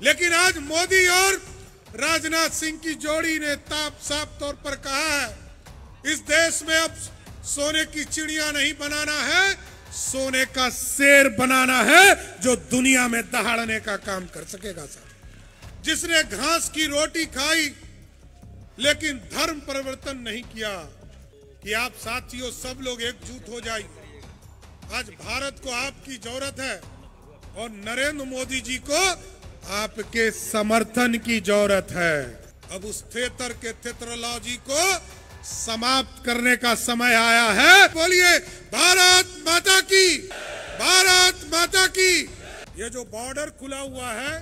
लेकिन आज मोदी और राजनाथ सिंह की जोड़ी ने साफ तौर पर कहा है इस देश में अब सोने की चिड़िया नहीं बनाना है, सोने का शेर बनाना है जो दुनिया में दहाड़ने का काम कर सकेगा। साहब, जिसने घास की रोटी खाई लेकिन धर्म परिवर्तन नहीं किया, कि आप साथियों सब लोग एकजुट हो जाइए। आज भारत को आपकी जरूरत है और नरेंद्र मोदी जी को आपके समर्थन की जरूरत है। अब उस थेतर के थेतरोलॉजी को समाप्त करने का समय आया है। बोलिए भारत माता की, भारत माता की। ये जो बॉर्डर खुला हुआ है,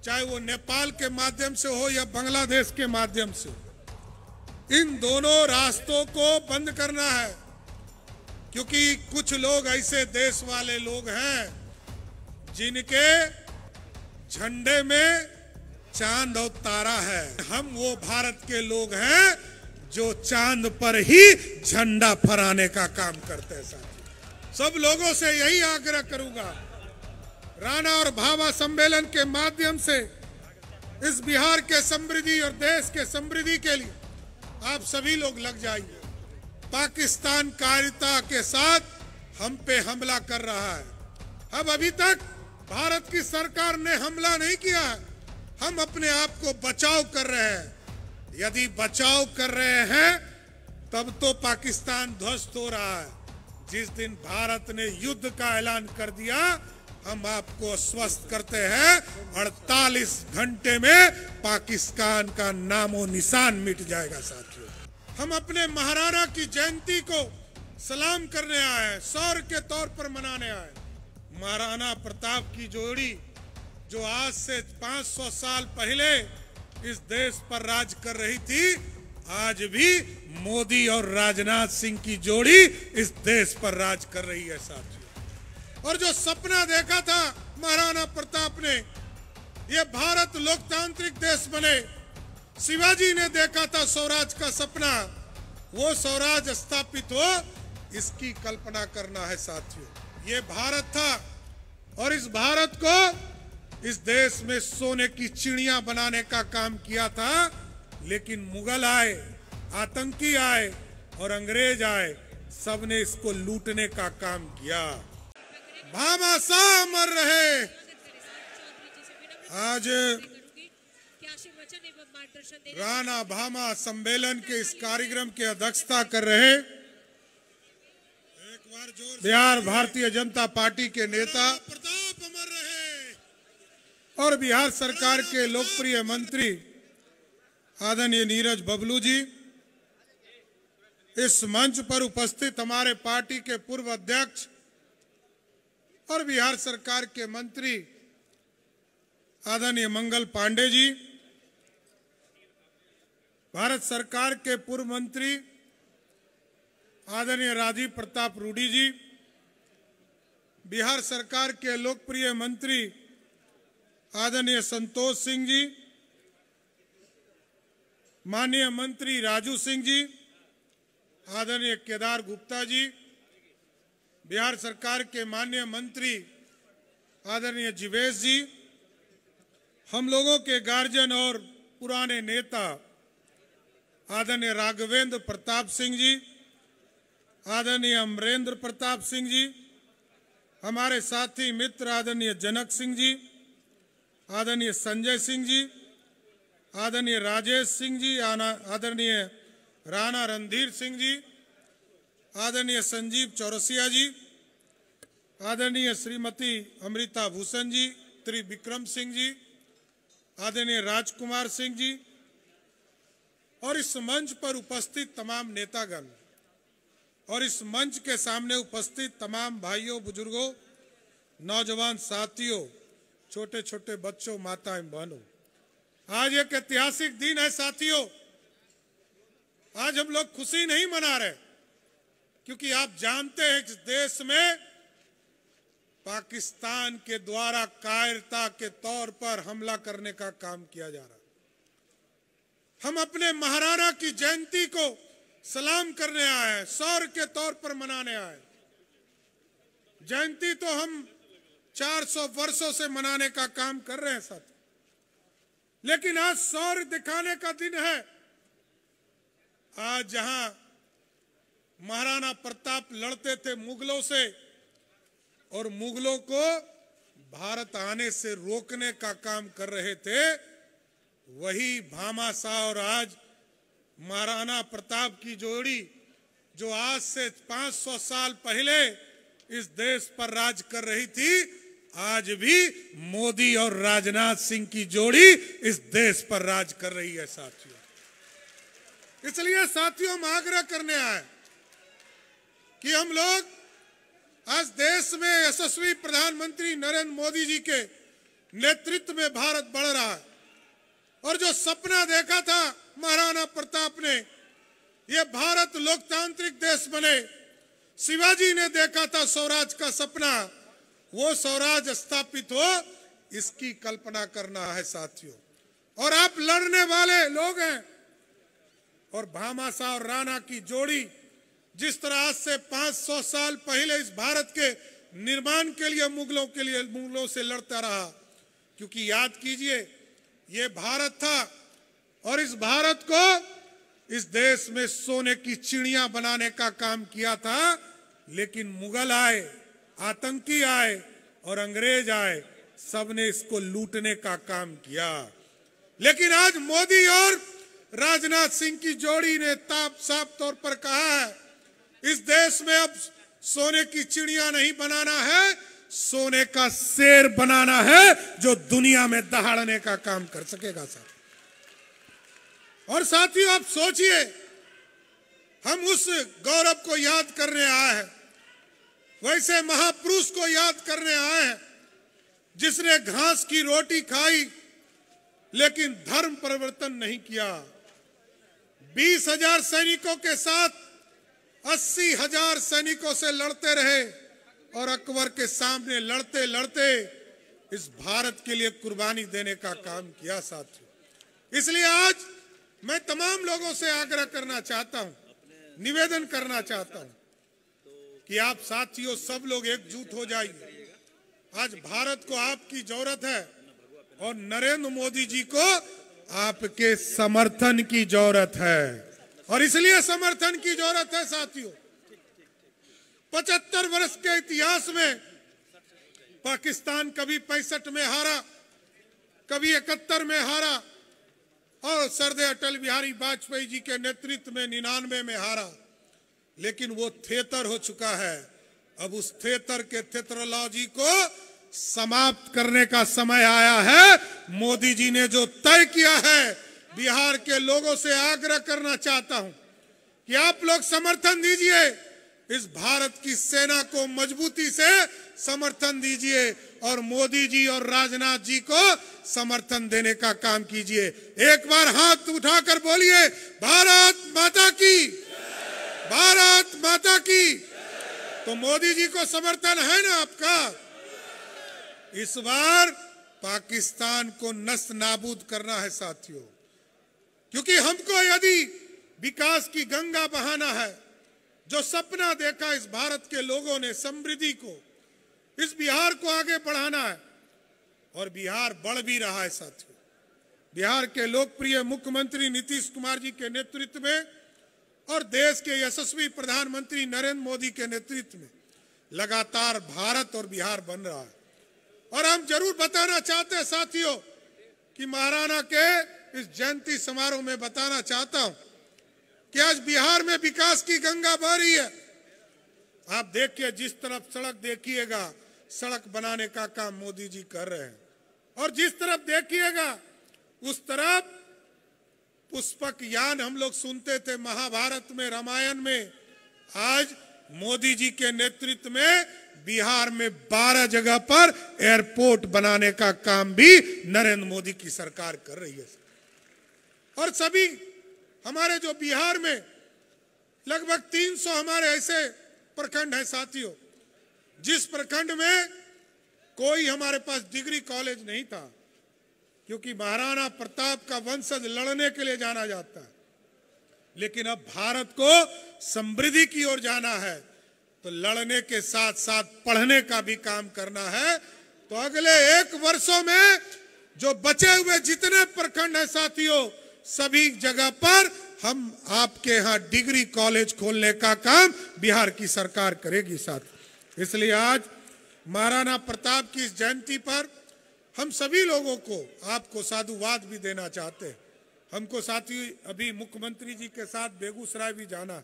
चाहे वो नेपाल के माध्यम से हो या बांग्लादेश के माध्यम से, इन दोनों रास्तों को बंद करना है, क्योंकि कुछ लोग ऐसे देश वाले लोग हैं जिनके झंडे में चांद और तारा है। हम वो भारत के लोग हैं जो चांद पर ही झंडा फहराने का काम करते हैं। साथियों, सब लोगों से यही आग्रह करूंगा, राणा और भाभा सम्मेलन के माध्यम से इस बिहार के समृद्धि और देश के समृद्धि के लिए आप सभी लोग लग जाइए। पाकिस्तान कायरता के साथ हम पे हमला कर रहा है। अब अभी तक भारत की सरकार ने हमला नहीं किया है, हम अपने आप को बचाव कर रहे हैं। यदि बचाव कर रहे हैं तब तो पाकिस्तान ध्वस्त हो रहा है। जिस दिन भारत ने युद्ध का ऐलान कर दिया, हम आपको आश्वस्त करते हैं 48 घंटे में पाकिस्तान का नामो निशान मिट जाएगा। साथियों, हम अपने महाराणा की जयंती को सलाम करने आए हैं, शौर्य के तौर पर मनाने आए। महाराणा प्रताप की जोड़ी जो आज से 500 साल पहले इस देश पर राज कर रही थी, आज भी मोदी और राजनाथ सिंह की जोड़ी इस देश पर राज कर रही है। साथियों, और जो सपना देखा था महाराणा प्रताप ने, ये भारत लोकतांत्रिक देश बने, शिवाजी ने देखा था स्वराज का सपना, वो स्वराज स्थापित हो, इसकी कल्पना करना है। साथियों, ये भारत था और इस भारत को इस देश में सोने की चिड़िया बनाने का काम किया था, लेकिन मुगल आए, आतंकी आए और अंग्रेज आए, सबने इसको लूटने का काम किया। भामाशाह अमर रहे। आज राणा भामा सम्मेलन के इस कार्यक्रम की अध्यक्षता कर रहे बिहार भारतीय जनता पार्टी के नेता और बिहार सरकार के लोकप्रिय मंत्री आदरणीय नीरज बबलू जी, इस मंच पर उपस्थित हमारे पार्टी के पूर्व अध्यक्ष और बिहार सरकार के मंत्री आदरणीय मंगल पांडे जी, भारत सरकार के पूर्व मंत्री आदरणीय राजीव प्रताप रूडी जी, बिहार सरकार के लोकप्रिय मंत्री आदरणीय संतोष सिंह जी, माननीय मंत्री राजू सिंह जी, आदरणीय केदार गुप्ता जी, बिहार सरकार के माननीय मंत्री आदरणीय जीवेश जी, हम लोगों के गार्जियन और पुराने नेता आदरणीय राघवेंद्र प्रताप सिंह जी, आदरणीय अमरेंद्र प्रताप सिंह जी, हमारे साथी मित्र आदरणीय जनक सिंह जी, आदरणीय संजय सिंह जी, आदरणीय राजेश सिंह जी, आदरणीय राणा रणधीर सिंह जी, आदरणीय संजीव चौरसिया जी, आदरणीय श्रीमती अमृता भूषण जी, त्रिविक्रम सिंह जी, आदरणीय राजकुमार सिंह जी और इस मंच पर उपस्थित तमाम नेतागण और इस मंच के सामने उपस्थित तमाम भाइयों, बुजुर्गों, नौजवान साथियों, छोटे छोटे बच्चों, माताएं, बहनों, आज एक ऐतिहासिक दिन है। साथियों, आज हम लोग खुशी नहीं मना रहे, क्योंकि आप जानते हैं इस देश में पाकिस्तान के द्वारा कायरता के तौर पर हमला करने का काम किया जा रहा है। हम अपने महाराणा की जयंती को सलाम करने आए हैं, शौर्य के तौर पर मनाने आए। जयंती तो हम 400 वर्षों से मनाने का काम कर रहे हैं। साथ लेकिन आज शौर्य दिखाने का दिन है। आज जहां महाराणा प्रताप लड़ते थे मुगलों से और मुगलों को भारत आने से रोकने का काम कर रहे थे, वही भामाशाह और आज महाराणा प्रताप की जोड़ी जो आज से 500 साल पहले इस देश पर राज कर रही थी, आज भी मोदी और राजनाथ सिंह की जोड़ी इस देश पर राज कर रही है साथियों। इसलिए साथियों हम आग्रह करने आए कि हम लोग आज देश में यशस्वी प्रधानमंत्री नरेंद्र मोदी जी के नेतृत्व में भारत बढ़ रहा है और जो सपना देखा था महाराणा प्रताप ने, ये भारत लोकतांत्रिक देश बने, शिवाजी ने देखा था स्वराज का सपना, वो स्वराज स्थापित हो, इसकी कल्पना करना है साथियों। और आप लड़ने वाले लोग हैं। और भामाशाह और राणा की जोड़ी जिस तरह आज से 500 साल पहले इस भारत के निर्माण के लिए मुगलों से लड़ता रहा, क्योंकि याद कीजिए ये भारत था और इस भारत को इस देश में सोने की चिड़िया बनाने का काम किया था, लेकिन मुगल आए, आतंकी आए और अंग्रेज आए, सबने इसको लूटने का काम किया। लेकिन आज मोदी और राजनाथ सिंह की जोड़ी ने साफ तौर पर कहा है, इस देश में अब सोने की चिड़िया नहीं बनाना है, सोने का शेर बनाना है जो दुनिया में दहाड़ने का काम कर सकेगा साहब। और साथियों आप सोचिए, हम उस गौरव को याद करने आए हैं, वैसे महापुरुष को याद करने आए हैं जिसने घास की रोटी खाई लेकिन धर्म परिवर्तन नहीं किया। 20,000 सैनिकों के साथ 80,000 सैनिकों से लड़ते रहे और अकबर के सामने लड़ते लड़ते इस भारत के लिए कुर्बानी देने का काम किया साथियों। इसलिए आज मैं तमाम लोगों से आग्रह करना चाहता हूं, निवेदन करना चाहता हूं कि आप साथियों सब लोग एकजुट हो जाइए। आज भारत को आपकी जरूरत है और नरेंद्र मोदी जी को आपके समर्थन की जरूरत है। और इसलिए समर्थन की जरूरत है साथियों। 75 वर्ष के इतिहास में पाकिस्तान कभी 65 में हारा, कभी 71 में हारा और सरदार अटल बिहारी वाजपेयी जी के नेतृत्व में 99 में हारा, लेकिन वो थेतर हो चुका है। अब उस थेतर के थेतरोलॉजी को समाप्त करने का समय आया है। मोदी जी ने जो तय किया है, बिहार के लोगों से आग्रह करना चाहता हूं कि आप लोग समर्थन दीजिए, इस भारत की सेना को मजबूती से समर्थन दीजिए और मोदी जी और राजनाथ जी को समर्थन देने का काम कीजिए। एक बार हाथ उठाकर बोलिए, भारत माता की, भारत माता की। तो मोदी जी को समर्थन है ना आपका? इस बार पाकिस्तान को नष्ट नाबूद करना है साथियों, क्योंकि हमको यदि विकास की गंगा बहाना है, जो सपना देखा इस भारत के लोगों ने समृद्धि को, इस बिहार को आगे बढ़ाना है और बिहार बढ़ भी रहा है साथियों। बिहार के लोकप्रिय मुख्यमंत्री नीतीश कुमार जी के नेतृत्व में और देश के यशस्वी प्रधानमंत्री नरेंद्र मोदी के नेतृत्व में लगातार भारत और बिहार बन रहा है। और हम जरूर बताना चाहते हैं साथियों कि महाराणा के इस जयंती समारोह में बताना चाहता हूं कि आज बिहार में विकास की गंगा बह रही है। आप देखिए, जिस तरफ सड़क देखिएगा, सड़क बनाने का काम मोदी जी कर रहे हैं, और जिस तरफ देखिएगा उस तरफ पुष्पक यान हम लोग सुनते थे महाभारत में, रामायण में, आज मोदी जी के नेतृत्व में बिहार में 12 जगह पर एयरपोर्ट बनाने का काम भी नरेंद्र मोदी की सरकार कर रही है। और सभी हमारे जो बिहार में लगभग 300 हमारे ऐसे प्रखंड हैं साथियों, जिस प्रखंड में कोई हमारे पास डिग्री कॉलेज नहीं था, क्योंकि महाराणा प्रताप का वंशज लड़ने के लिए जाना जाता है। लेकिन अब भारत को समृद्धि की ओर जाना है, तो लड़ने के साथ साथ पढ़ने का भी काम करना है। तो अगले 1 वर्षों में जो बचे हुए जितने प्रखंड हैं साथियों, सभी जगह पर हम आपके यहाँ डिग्री कॉलेज खोलने का काम बिहार की सरकार करेगी साथ। इसलिए आज महाराणा प्रताप की इस जयंती पर हम सभी लोगों को आपको साधुवाद भी देना चाहते हैं। हमको साथी अभी मुख्यमंत्री जी के साथ बेगूसराय भी जाना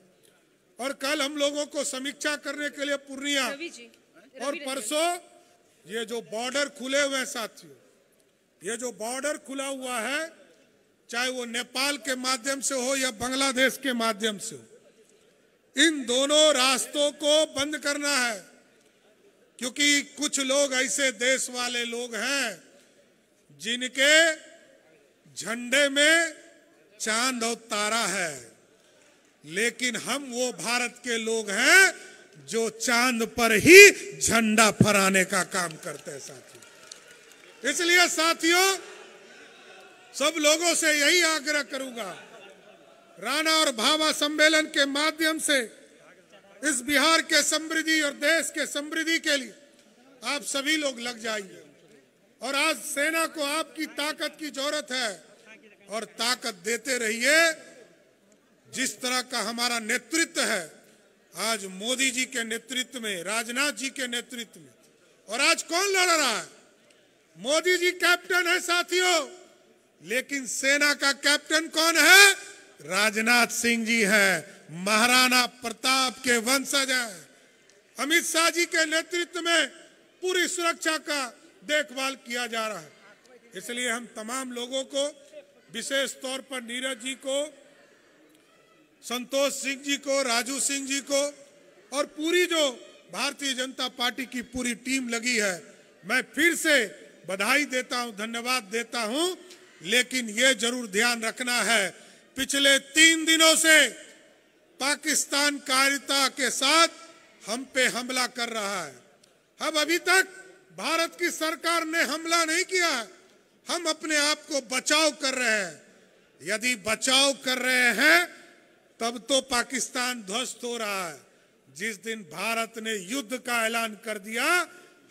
और कल हम लोगों को समीक्षा करने के लिए पूर्णिया और परसों ये जो बॉर्डर खुले हुए हैं साथियों, ये जो बॉर्डर खुला हुआ है, चाहे वो नेपाल के माध्यम से हो या बांग्लादेश के माध्यम से हो, इन दोनों रास्तों को बंद करना है। क्योंकि कुछ लोग ऐसे देश वाले लोग हैं जिनके झंडे में चांद और तारा है, लेकिन हम वो भारत के लोग हैं जो चांद पर ही झंडा फहराने का काम करते हैं साथियों। इसलिए साथियों, सब लोगों से यही आग्रह करूंगा, राणा और भाभा सम्मेलन के माध्यम से इस बिहार के समृद्धि और देश के समृद्धि के लिए आप सभी लोग लग जाइए। और आज सेना को आपकी ताकत की जरूरत है और ताकत देते रहिए। जिस तरह का हमारा नेतृत्व है, आज मोदी जी के नेतृत्व में, राजनाथ जी के नेतृत्व में, और आज कौन लड़ रहा है? मोदी जी कैप्टन है साथियों, लेकिन सेना का कैप्टन कौन है? राजनाथ सिंह जी हैं, महाराणा प्रताप के वंशज हैं। अमित शाह जी के नेतृत्व में पूरी सुरक्षा का देखभाल किया जा रहा है। इसलिए हम तमाम लोगों को, विशेष तौर पर नीरज जी को, संतोष सिंह जी को, राजू सिंह जी को और पूरी जो भारतीय जनता पार्टी की पूरी टीम लगी है, मैं फिर से बधाई देता हूं, धन्यवाद देता हूं। लेकिन ये जरूर ध्यान रखना है, पिछले 3 दिनों से पाकिस्तान कायरता के साथ हम पे हमला कर रहा है। अब अभी तक भारत की सरकार ने हमला नहीं किया, हम अपने आप को बचाव कर रहे हैं। यदि बचाव कर रहे हैं तब तो पाकिस्तान ध्वस्त हो रहा है। जिस दिन भारत ने युद्ध का ऐलान कर दिया,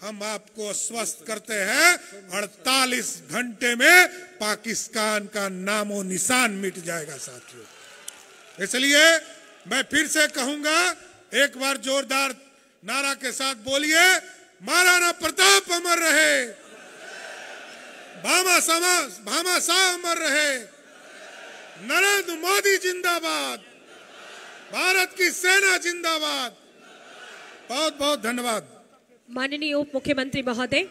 हम आपको आश्वस्त करते हैं 48 घंटे में पाकिस्तान का नामो निशान मिट जाएगा साथियों। इसलिए मैं फिर से कहूंगा, एक बार जोरदार नारा के साथ बोलिए, महाराणा प्रताप अमर रहे, भामा शाह अमर रहे, नरेंद्र मोदी जिंदाबाद, भारत की सेना जिंदाबाद। बहुत बहुत धन्यवाद। माननीय उप मुख्यमंत्री महोदय।